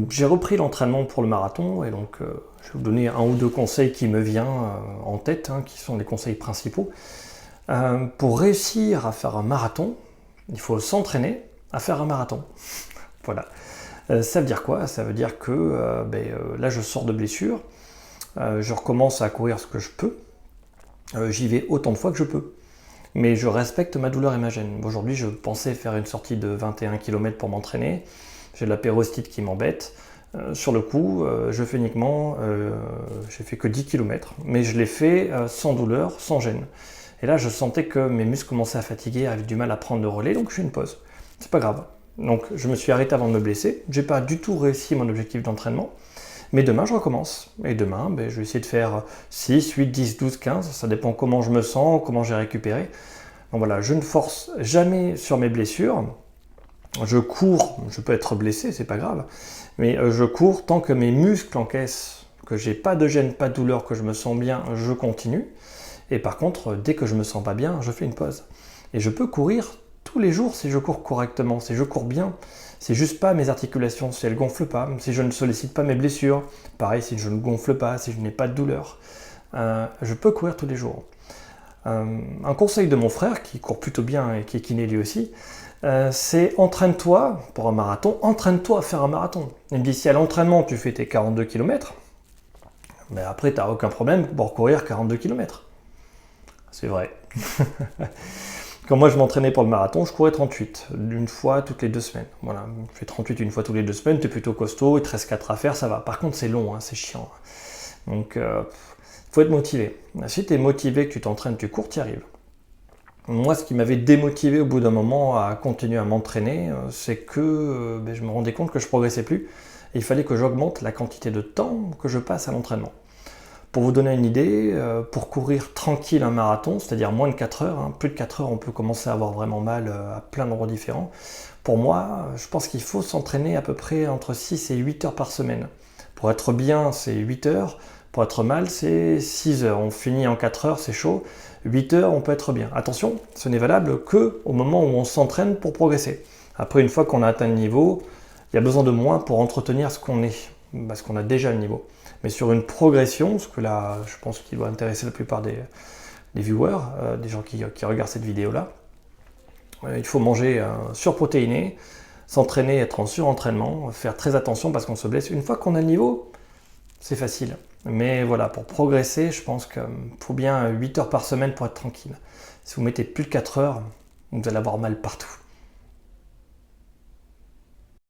J'ai repris l'entraînement pour le marathon et donc je vais vous donner un ou deux conseils qui me viennent en tête, hein, qui sont les conseils principaux. Pour réussir à faire un marathon, il faut s'entraîner à faire un marathon. Voilà. Ça veut dire quoi? Ça veut dire que là je sors de blessure, je recommence à courir ce que je peux, j'y vais autant de fois que je peux. Mais je respecte ma douleur et ma gêne. Aujourd'hui, je pensais faire une sortie de 21 km pour m'entraîner. J'ai de la pérostite qui m'embête. Sur le coup, je fais uniquement, j'ai fait que 10 km, mais je l'ai fait sans douleur, sans gêne. Et là, je sentais que mes muscles commençaient à fatiguer, avaient du mal à prendre le relais, donc je fais une pause. C'est pas grave. Donc je me suis arrêté avant de me blesser. J'ai pas du tout réussi mon objectif d'entraînement. Mais demain, je recommence. Et demain, je vais essayer de faire 6, 8, 10, 12, 15. Ça dépend comment je me sens, comment j'ai récupéré. Donc voilà, je ne force jamais sur mes blessures. Je cours, je peux être blessé, c'est pas grave. Mais je cours tant que mes muscles encaissent, que j'ai pas de gêne, pas de douleur, que je me sens bien, je continue. Et par contre, dès que je me sens pas bien, je fais une pause. Et je peux courir tous les jours si je cours correctement, si je cours bien. C'est juste pas mes articulations, si elles gonflent pas, si je ne sollicite pas mes blessures. Pareil, si je ne gonfle pas, si je n'ai pas de douleur. Je peux courir tous les jours. Un conseil de mon frère, qui court plutôt bien et qui est kiné lui aussi, c'est entraîne-toi pour un marathon, entraîne-toi à faire un marathon. Il me dit, si à l'entraînement tu fais tes 42 km, après tu n'as aucun problème pour courir 42 km. C'est vrai. Quand moi je m'entraînais pour le marathon, je courais 38, une fois toutes les 2 semaines. Voilà, je fais 38 une fois toutes les 2 semaines, tu es plutôt costaud, il te reste 4 à faire, ça va. Par contre c'est long, hein, c'est chiant. Donc il faut être motivé. Si tu es motivé, que tu t'entraînes, tu cours, tu y arrives. Moi, ce qui m'avait démotivé au bout d'un moment à continuer à m'entraîner, c'est que je me rendais compte que je progressais plus. Et il fallait que j'augmente la quantité de temps que je passe à l'entraînement. Pour vous donner une idée, pour courir tranquille un marathon, c'est-à-dire moins de 4 heures, hein, plus de 4 heures, on peut commencer à avoir vraiment mal à plein d'endroits différents. Pour moi, je pense qu'il faut s'entraîner à peu près entre 6 et 8 heures par semaine. Pour être bien, c'est 8 heures. Pour être mal, c'est 6 heures. On finit en 4 heures, c'est chaud. 8 heures, on peut être bien. Attention, ce n'est valable qu'au moment où on s'entraîne pour progresser. Après, une fois qu'on a atteint le niveau, il y a besoin de moins pour entretenir ce qu'on est, parce qu'on a déjà le niveau. Mais sur une progression, ce que là, je pense qu'il doit intéresser la plupart des viewers, des gens qui regardent cette vidéo-là, il faut manger surprotéiné, s'entraîner, être en surentraînement, faire très attention parce qu'on se blesse. Une fois qu'on a le niveau, c'est facile. Mais voilà, pour progresser, je pense qu'il faut bien 8 heures par semaine pour être tranquille. Si vous mettez plus de 4 heures, vous allez avoir mal partout.